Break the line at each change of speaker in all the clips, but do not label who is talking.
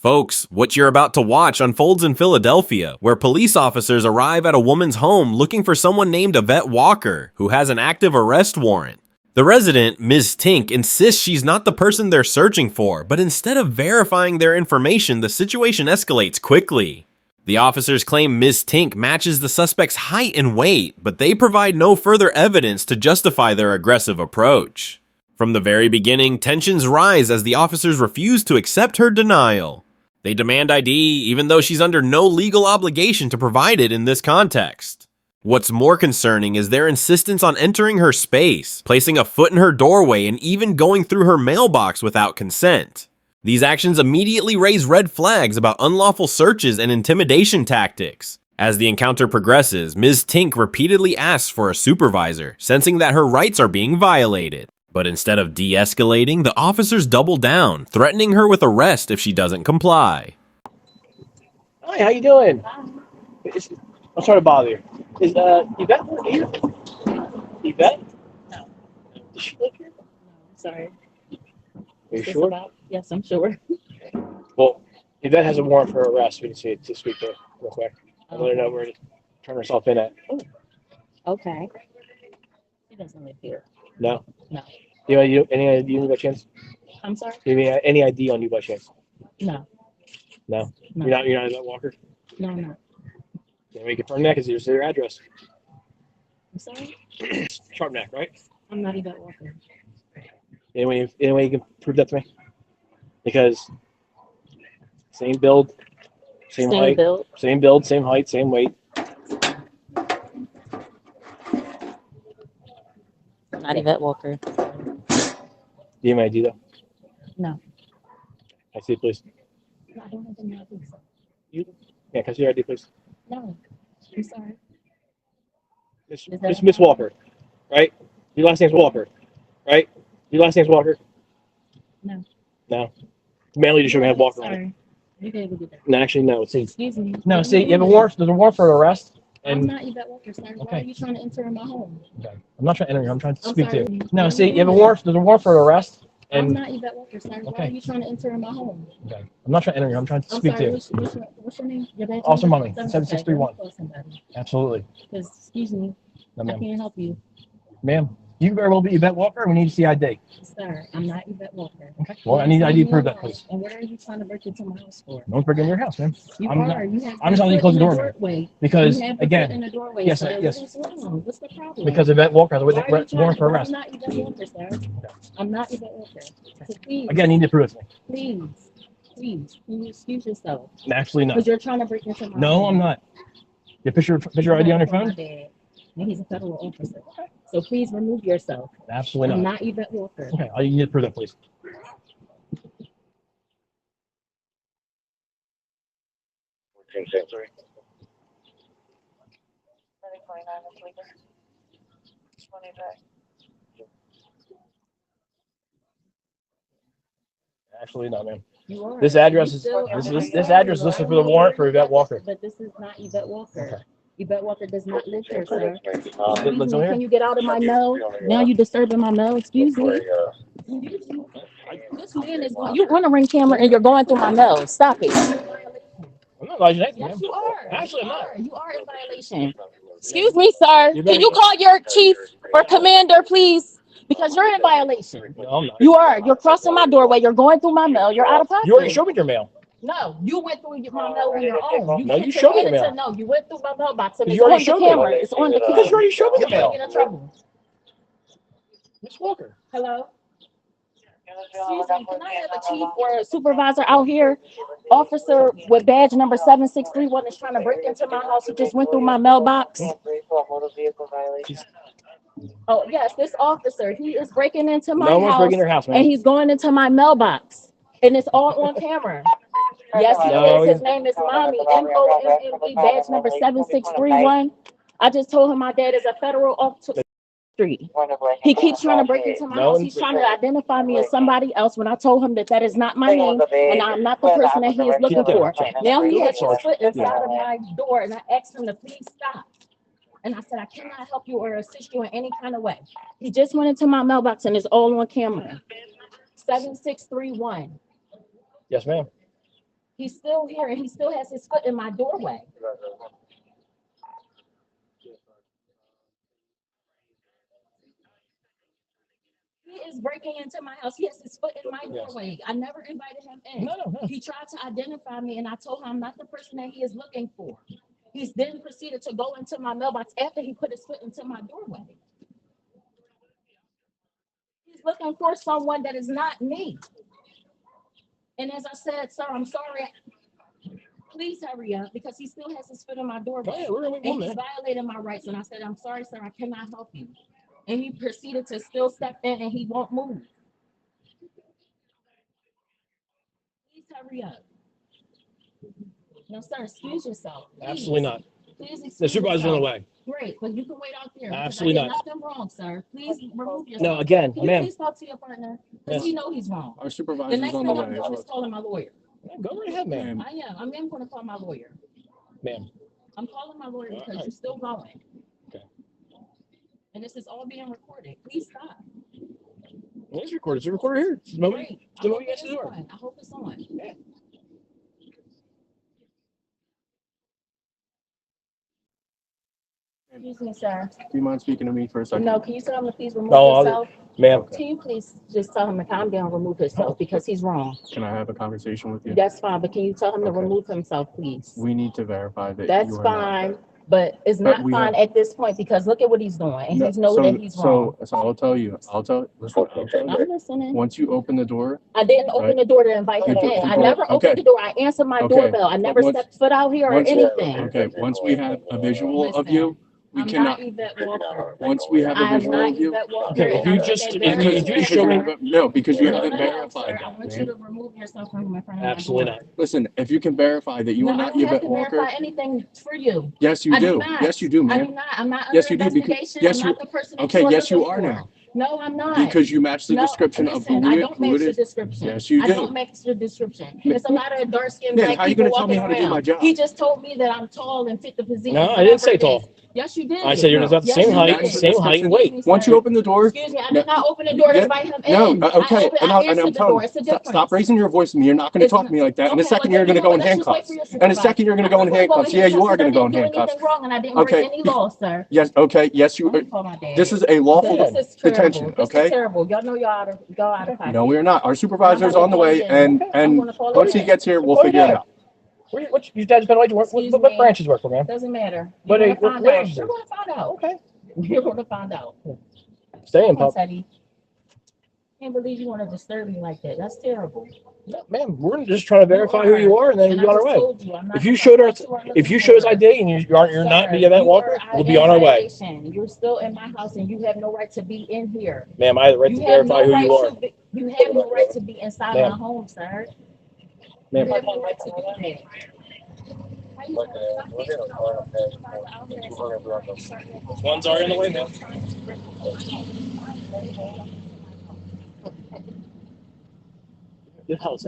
Folks, what you're about to watch unfolds in Philadelphia, where police officers arrive at a woman's home looking for someone named Evette Walker, who has an active arrest warrant. The resident, Ms. Tink, insists she's not the person they're searching for, but instead of verifying their information, the situation escalates quickly. The officers claim Ms. Tink matches the suspect's height and weight, but they provide no further evidence to justify their aggressive approach. From the very beginning, tensions rise as the officers refuse to accept her denial. They demand ID, even though she's under no legal obligation to provide it in this context. What's more concerning is their insistence on entering her space, placing a foot in her doorway, and even going through her mailbox without consent. These actions immediately raise red flags about unlawful searches and intimidation tactics. As the encounter progresses, Ms. Tink repeatedly asks for a supervisor, sensing that her rights are being violated. But instead of de-escalating, the officers double down, threatening her with arrest if she doesn't comply.
Hi, how you doing? I'm sorry to bother you. Is Evette here? Evette?
No.
Does she live here?
No, I'm sorry.
Are you
Is this
sure?
Yes, I'm sure.
Well, Evette has a warrant for arrest. We can see it to speak to her real quick. I'll let her know where to turn herself in at.
Okay. She doesn't live here.
No?
No.
Do you have any ID on you by chance?
I'm sorry?
Do you have any ID on you by chance?
No.
No?
No.
You're not Evette Walker?
No, no.
Can we confirm that? Because here's their address.
I'm sorry?
Sharp neck, right?
I'm not Evette Walker.
Any way you can prove that to me? Because same build, same height,
build.
same build, same height, same weight.
Not Evette Walker.
Do you have my ID though?
No.
I see, please.
No, I don't have any ID.
Yeah, can I see your ID, please?
No. I'm sorry.
Miss Walker, right? Your last name's Walker, right? Your last name's Walker?
No.
No. Mainly just showing have Walker on it.
Sorry. You can do that.
No, actually, no. See.
Excuse me.
No, see, you have a warrant. There's a warrant for arrest.
I'm
And
not Evette Walker, sir. Why are you trying to enter in my home?
okay. I'm not trying to enter you. I'm trying to
I'm
speak
sorry.
to you. No, see, you have a warrant. There's a warrant for arrest.
I'm
And
not Evette Walker, sir. Why
Okay.
are you trying to enter in my home?
okay. I'm not trying to enter you. I'm trying to
I'm
speak
sorry.
to you.
What's your name? Your badge
Officer
number?
Mumming, 7631. Absolutely.
Because, excuse me,
No,
I
ma'am.
can't help you.
Ma'am, you very well be Evette Walker. We need to see ID.
Sir, I'm not Evette Walker.
Okay. Well, I need ID to prove that, please.
And what are you trying to break into my house for?
Don't break into your house, man.
You
I'm
are.
not-
You have
I'm just letting you close the door, man. Because,
you have the
again,
foot in the doorway,
yes,
sir.
yes.
What's wrong? What's the problem?
Because Evette Walker has a
Why are you
warrant
trying-
for arrest.
I'm not Evette Walker, sir. I'm not Evette Walker. So please,
Again, you need to prove it to me.
please, can you excuse yourself?
Actually, no.
Because you're trying to break into my
No,
home.
I'm not. Your picture ID on your
My
phone?
dad, and he's a federal officer. So please remove yourself.
Absolutely
I'm
not.
not Evette Walker.
Okay, all you need to prove that, please. Actually, no, man.
You are.
This address
You
is
still
this address is listed for the warrant for Evette Walker.
But this is not Evette Walker.
Okay.
Yvette Walker does not live here, sir.
Let's
Excuse me,
go here.
can you get out of my mail? Now you disturbing my mail. Excuse me. This man is going. You run a ring camera and you're going through my mail. Stop it.
I'm not lying to you,
Yes,
man.
you are.
Actually, I'm not.
You are in violation. Excuse me, sir.
You
Can you call your chief or commander, please? Because you're in violation.
No, I'm not.
You are. You're crossing my doorway. You're going through my mail. You're out of pocket.
You already showed me your mail.
No, you went through my mail on your own.
No, you showed me the mail.
No, you went through my mailbox and
You
it's on
already
the
showed me.
camera. It's on the
Because
camera.
you already showed me the
You're
mail.
getting in trouble.
Miss Walker.
Hello? Excuse me, can I have a chief or a supervisor out here? Officer with badge number 7631 is trying to break into my house. He just went through my mailbox. Oh, yes, this officer, he is breaking into my
No one's
house
breaking your house,
and
man.
he's going into my mailbox. And it's all on camera. Yes, he
No,
is. His name is Mommy, MOMME, badge number 7631. I just told him my dad is a federal officer. Street. He keeps trying to break into my house. He's trying to identify me as somebody else when I told him that that is not my name and I'm not the person that he is looking for. Now he has his foot inside of my door and I asked him to please stop. And I said, I cannot help you or assist you in any kind of way. He just went into my mailbox and it's all on camera. 7631.
Yes, ma'am.
He's still here and he still has his foot in my doorway. He is breaking into my house. He has his foot in my doorway. I never invited him in.
No.
He tried to identify me, and I told him I'm not the person that he is looking for. He's then proceeded to go into my mailbox after he put his foot into my doorway. He's looking for someone that is not me. And as I said, sir, I'm sorry. Please hurry up because he still has his foot in my doorway. And he's violating my rights. And I said, I'm sorry, sir, I cannot help you. And he proceeded to still step in and he won't move. Please hurry up. No, sir, excuse yourself. Please.
Absolutely not.
Please excuse
The supervisor's on the way.
Great, but you can wait out there.
Absolutely
I did
not.
nothing wrong, sir. Please remove yourself.
No, again,
Can you
ma'am.
please talk to your partner? Because you know he's wrong.
Our
The
supervisor's
next
on
thing
the
I'm
way.
doing is calling my lawyer.
Go right ahead, ma'am.
I am. I'm going to call my lawyer.
Ma'am.
I'm calling my lawyer because
Alright.
you're still going.
Okay.
And this is all being recorded. Please stop.
It's recorded. It's a recorder here. It's the moment,
Great.
the moment you get to the door.
I hope it's on.
Yeah.
Excuse me, sir.
Do you mind speaking to me for a second?
No, can you tell him to please remove
No,
himself?
ma'am.
Can you please just tell him to calm down, remove himself because he's wrong.
Can I have a conversation with you?
That's fine, but can you tell him to
Okay.
remove himself, please?
We need to verify that
That's
you are
fine,
not.
but it's
But
not
we
fine at this point because look at what he's doing and he's know that he's wrong.
So I'll tell you. Listen, I'll tell you.
I'm listening.
Once you open the door,
I didn't open
Right.
the door to invite him
Okay.
in. I never
Okay.
opened the door. I answered my
Okay.
doorbell. I never
Once-
stepped foot out here or
once-
anything.
okay, once we have a visual of you, we
I'm
cannot.
not Evette Walker.
Once we have a
I am
visual
not
of you.
Evette Walker.
Okay, if
and
you
I
just-
think
if
that
you
very
just
clear.
show me-
No, because you
No,
haven't
no,
verified
sir. I
that.
want you to remove yourself from in front of my
Absolutely
door.
not.
Listen, if you can verify that you
No,
are
I
not
don't have
Evette
to
Walker,
verify anything for you.
yes, you
I do
do.
not.
Yes, you do,
I
ma'am.
do not. I'm not under
Yes, you do, because-
investigation.
yes,
I'm
you-
not the person that
Okay,
you are
yes, you
looking
are
for.
now.
No, I'm not.
Because you match the
No,
description of
listen,
who
I
it,
don't
who
match
it
the
is.
description.
Yes, you
I
do.
don't match the description.
Ma-
It's a lot of dark-skinned
Then
black
how you
people
gonna tell me
walking
how to do my
around.
job?
He just told me that I'm tall and fit the physique.
No, I didn't say
whatever it
tall.
is. Yes, you did.
I said you're
No.
about the
Yes,
same
you
height,
did.
same height and weight.
Excuse me,
Once
sir.
you open the door,
Excuse me, I
No.
did not open the door to
Yeah.
invite him
no,
in.
okay,
I
and I'm
answered the
telling
door.
you,
It's a difference.
stop raising your voice to me. You're not going to
It's
talk
not-
to me like that. In a
Okay,
second,
well,
you're
then
going to
you know
go in
what? Let's just wait
handcuffs.
for your
In a
supervisor.
second, you're going to go in
I'm not gonna
handcuffs. Yeah, you are going to go in
I didn't do
handcuffs.
anything wrong, and I didn't
Okay.
break any laws, sir.
Yes, okay, yes,
I'm
you.
gonna call my dad.
This is a lawful
This is terrible.
detention.
This
Okay.
is terrible. Y'all know y'all out of pocket.
No, we are not. Our supervisor's
I'm
on the
gonna
way,
call him.
and
I'm gonna call
once
him.
he gets here, we'll
Call
figure
him.
it out.
What your dad's been like to work?
Excuse
What
me.
branches work for, man?
Doesn't matter.
What
You're
they-
gonna
what
find out.
range?
You're gonna find out.
Okay.
You're gonna find out.
Stay in,
Come on,
pup.
Teddy. Can't believe you want to disturb me like that. That's terrible.
No, ma'am, we're just trying to verify who you are, and then
And
you're
I
on our
just
way.
told you, I'm not
If you
the
showed
person
us,
you are
if you
looking
show us
for.
ID and you're not
Sir,
the Evette
you
Walker,
are
we'll be
in
on our way.
violation. You're still in my house, and you have no right to be in here.
Ma'am, I have the right to
You have
verify
no
who you are.
right to be. You have no right to be inside
Ma'am.
my home, sir.
Ma'am.
You have no right to do that. How you doing?
One's already on the way, ma'am. Good house,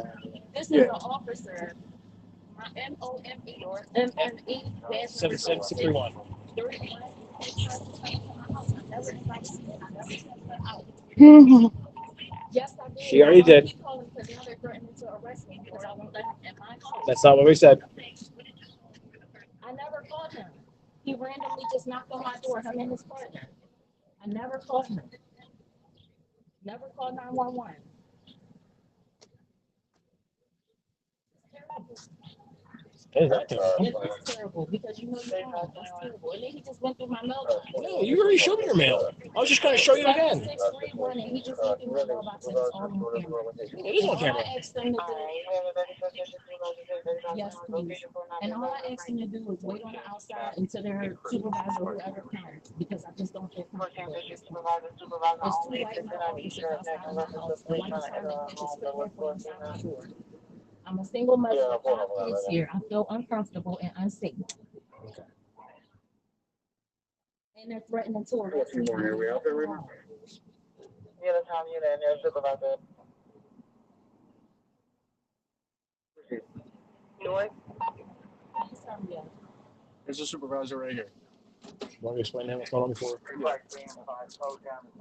This is
Yeah.
an officer. My MOME or MME.
77631.
Yes, I did.
She already did.
Keep calling because now they're threatening to arrest me because I won't let him in my house.
That's not what we said.
I never called him. He randomly just knocked on my door, him and his partner. I never called him. Never called 911.
It's not terrible.
It's terrible because you know you're wrong. That's terrible. And then he just went through my mailbox.
No, you already showed me your mail. I was just going to show you again.
7631 and he just went through my mailbox and it's all on camera.
It is on
All
camera.
I asked him to do, yes, please. And all I asked him to do is wait on the outside until their supervisor, whoever comes, because I just don't feel comfortable at this point. There's two white male officers outside my house. The one is trying to catch his foot from inside my door. I'm a single mother with 5 kids here. I feel uncomfortable and unsafe. And they're threatening to arrest me.
There's a supervisor right here.
Want me to explain to him what's going on before?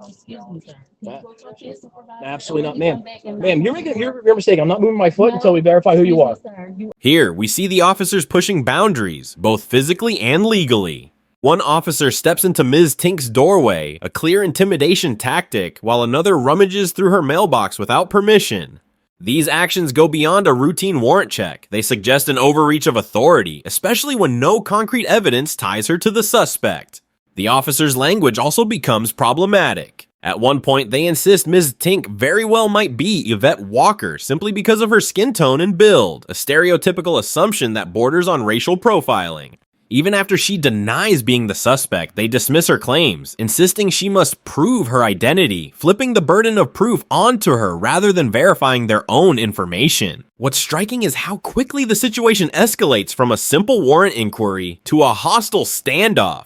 Excuse me, sir.
Ma'am.
Go talk to your supervisor,
Absolutely
or
not,
you
ma'am.
come back and-
Ma'am, you're making your mistake. I'm not moving my foot
No.
until we verify who you are.
Excuse me, sir. You
Here, we see the officers pushing boundaries, both physically and legally. One officer steps into Ms. Tink's doorway, a clear intimidation tactic, while another rummages through her mailbox without permission. These actions go beyond a routine warrant check. They suggest an overreach of authority, especially when no concrete evidence ties her to the suspect. The officer's language also becomes problematic. At one point, they insist Ms. Tink very well might be Evette Walker simply because of her skin tone and build, a stereotypical assumption that borders on racial profiling. Even after she denies being the suspect, they dismiss her claims, insisting she must prove her identity, flipping the burden of proof onto her rather than verifying their own information. What's striking is how quickly the situation escalates from a simple warrant inquiry to a hostile standoff.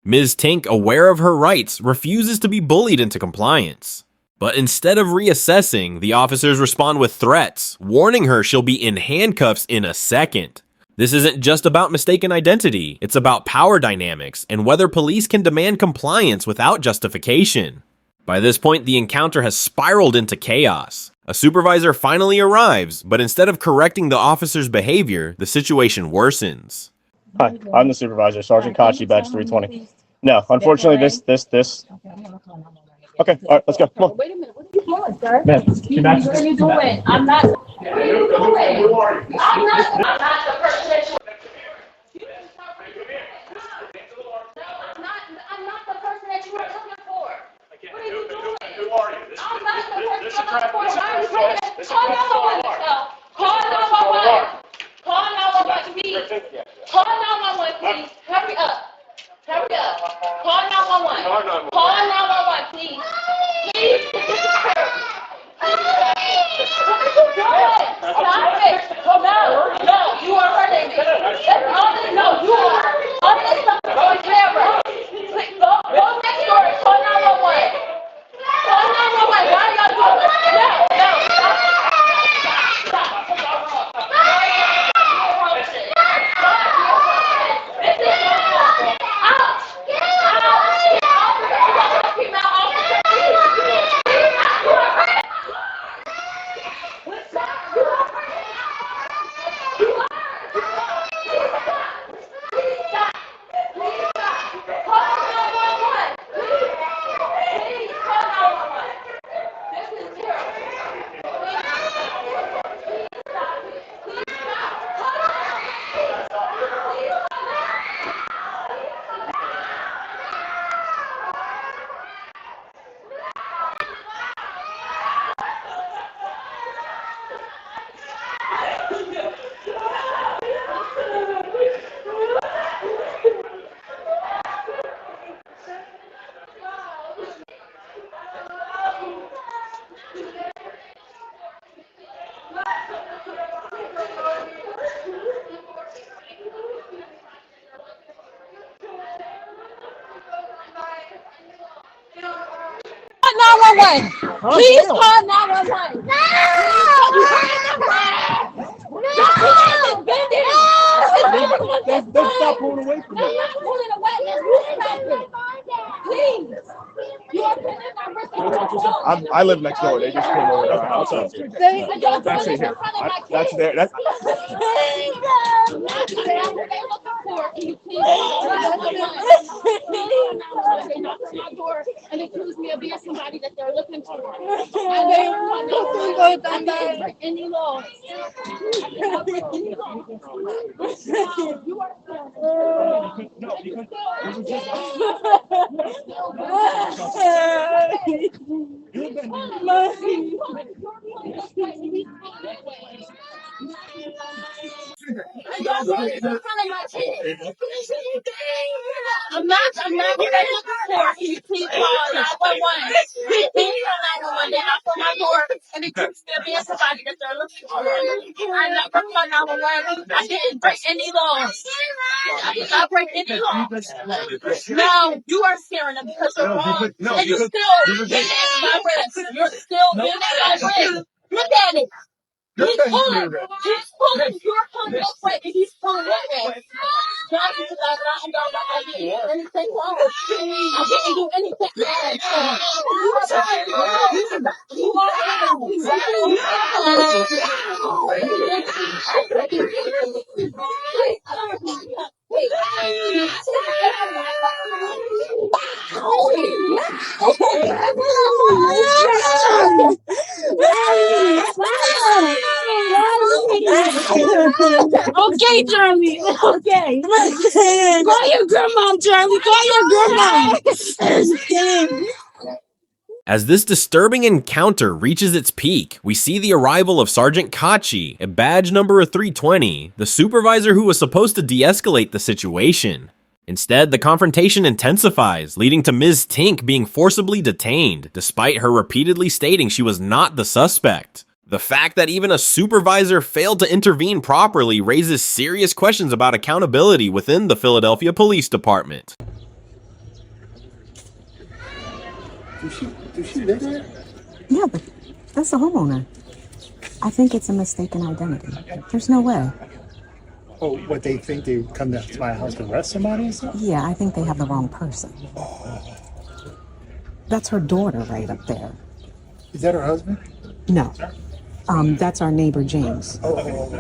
Ms. Tink, aware of her rights, refuses to be bullied into compliance. But instead of reassessing, the officers respond with threats, warning her she'll be in handcuffs in a second. This isn't just about mistaken identity, it's about power dynamics and whether police can demand compliance without justification. By this point, the encounter has spiraled into chaos. A supervisor finally arrives, but instead of correcting the officer's behavior, the situation worsens.
Hi, I'm the supervisor, Sergeant
Can
Kachi,
you
badge
tell me,
320.
please?
No, unfortunately, this.
Okay, I'm gonna call 911 again.
Okay, all right, let's go. Come on.
Wait a minute, what are you doing, sir?
Ma'am,
Excuse
get back
me,
to
what are
this.
you
Get back.
doing? I'm not. What are you doing? I'm not the person that you. I'm not the person that you were looking for. What are you doing?
Who are you?
I'm not the person
This
you're
is
looking for.
traffic.
Why are you taking? Call 911, Michelle. Call 911. Call 911, please. Call 911, please. Hurry up. Hurry up. Call 911. Call 911, please. Please. What are you doing? Stop it. No, you are hurting me. No, you are. All this stuff is on camera. Please, go next door. Call 911. Call 911. Why are y'all doing this? No, stop. Please call 911. No!
Don't stop pulling away from me.
I'm not pulling away. Please. You are putting my person.
I live next door. They just came over to our house. That's actually here. That's there. That's.
And accuse me of being somebody that they're looking for. I didn't break any laws. You are I'm not what they're looking for. Can you please call 911? Please call 911. They knock on my door and accuse me of being somebody that they're looking for. I never called 911. I didn't break any laws. I did not break any laws. No, you are scaring them because you're wrong. And you're still in my wrist. You're still in my wrist. Look at it. He's pulling. You're pulling this way, and he's pulling that way. Not because I'm not under my ID or anything Okay, Jeremy. Okay. Call your grandma, Jeremy. Call your grandma.
As this disturbing encounter reaches its peak, we see the arrival of Sergeant Kachi, a badge number 320, the supervisor who was supposed to de-escalate the situation. Instead, the confrontation intensifies, leading to Ms. Tink being forcibly detained, despite her repeatedly stating she was not the suspect. The fact that even a supervisor failed to intervene properly raises serious questions about accountability within the Philadelphia Police Department.
Does she live there?
Yeah, but that's the homeowner. I think it's a mistaken identity. There's no way.
Oh, what they think they come to my house to arrest somebody or something?
Yeah, I think they have the wrong person. That's her daughter right up there.
Is that her husband?
No. That's our neighbor, James.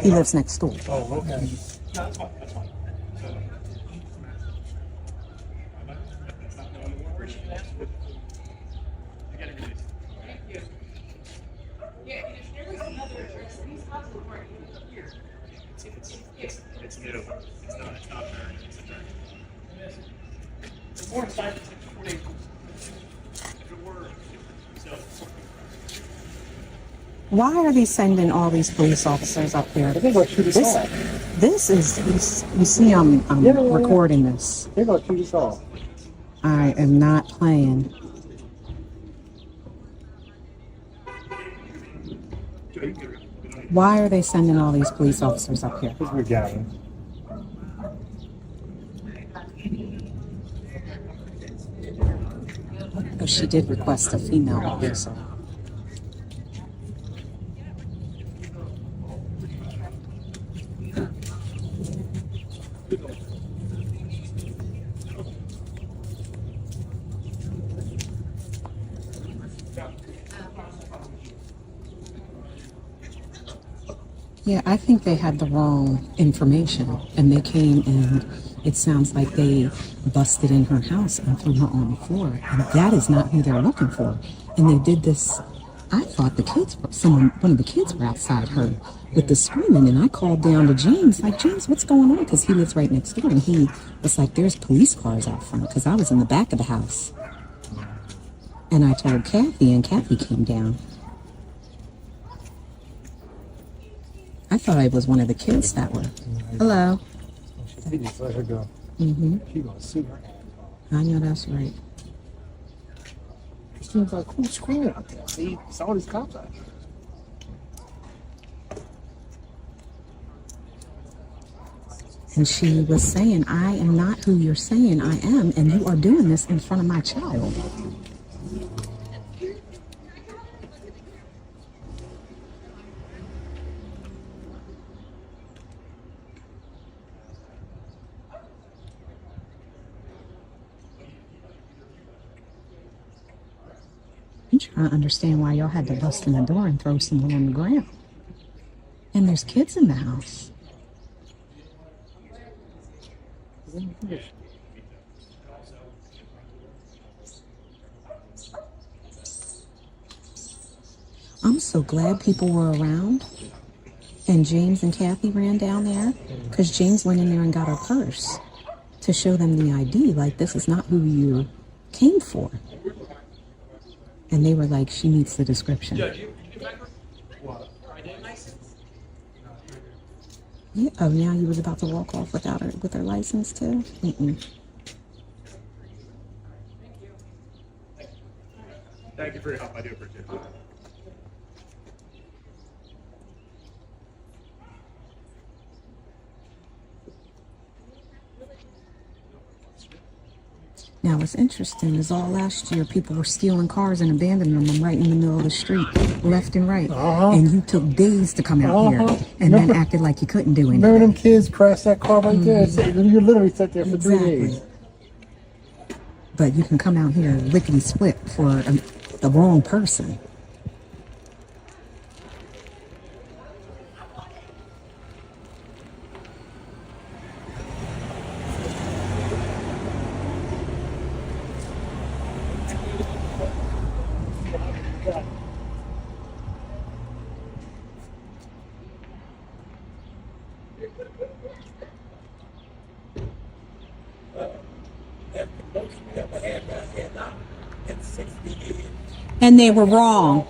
He lives next door.
Oh, okay.
Why are they sending all these police officers up there?
They're gonna shoot us all.
This is, you see, I'm recording this.
They're gonna shoot us all.
I am not playing. Why are they sending all these police officers up here?
Because we're gathering.
Oh, she did request a female officer. Yeah, I think they had the wrong information, and they came and it sounds like they busted in her house and threw her on the floor, and that is not who they're looking for. And they did this. I thought one of the kids were outside her with the screaming, and I called down to James, like, James, what's going on? Because he lives right next door, and he was like, there's police cars out front, because I was in the back of the house. And I told Kathy, and Kathy came down. I thought it was one of the kids that were. Hello.
She just let her go.
Mm-hmm.
She gonna sue her.
I know that's right.
Christine's like, who's screaming out there? See, it's all these cops out here.
And she was saying, I am not who you're saying I am, and you are doing this in front of my child. I'm trying to understand why y'all had to bust in the door and throw someone on the ground. And there's kids in the house. I'm so glad people were around. And James and Kathy ran down there, because James went in there and got her purse to show them the ID. Like, this is not who you came for. And they were like, she meets the description. Yeah. Oh, now you was about to walk off without her, with her license too? Mm-mm.
Thank you for your help. I do appreciate it.
Now, what's interesting is all last year, people were stealing cars and abandoning them right in the middle of the street, left and right. And you took days to come out here and then acted like you couldn't do anything.
Remember them kids crashed that car right there? You literally sat there for 3 days.
But you can come out here lickety-split for the wrong person. And they were wrong.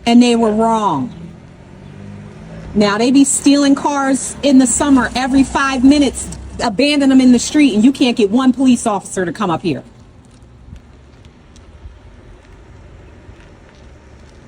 And they were wrong. Now they be stealing cars in the summer every 5 minutes, abandon them in the street, and you can't get one police officer to come up here.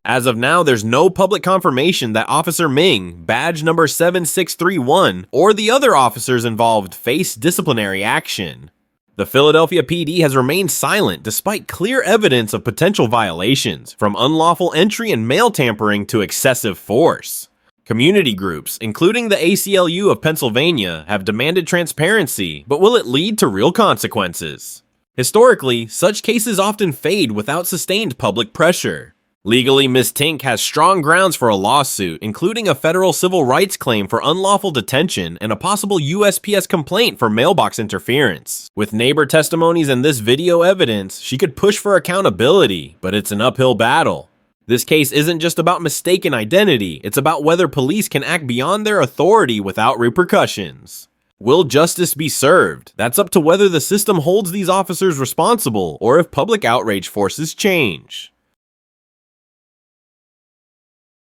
As of now, there's no public confirmation that Officer Ming, badge number 7631, or the other officers involved face disciplinary action. The Philadelphia PD has remained silent despite clear evidence of potential violations, from unlawful entry and mail tampering to excessive force. Community groups, including the ACLU of Pennsylvania, have demanded transparency, but will it lead to real consequences? Historically, such cases often fade without sustained public pressure. Legally, Ms. Tink has strong grounds for a lawsuit, including a federal civil rights claim for unlawful detention and a possible USPS complaint for mailbox interference. With neighbor testimonies and this video evidence, she could push for accountability, but it's an uphill battle. This case isn't just about mistaken identity, it's about whether police can act beyond their authority without repercussions. Will justice be served? That's up to whether the system holds these officers responsible or if public outrage forces change.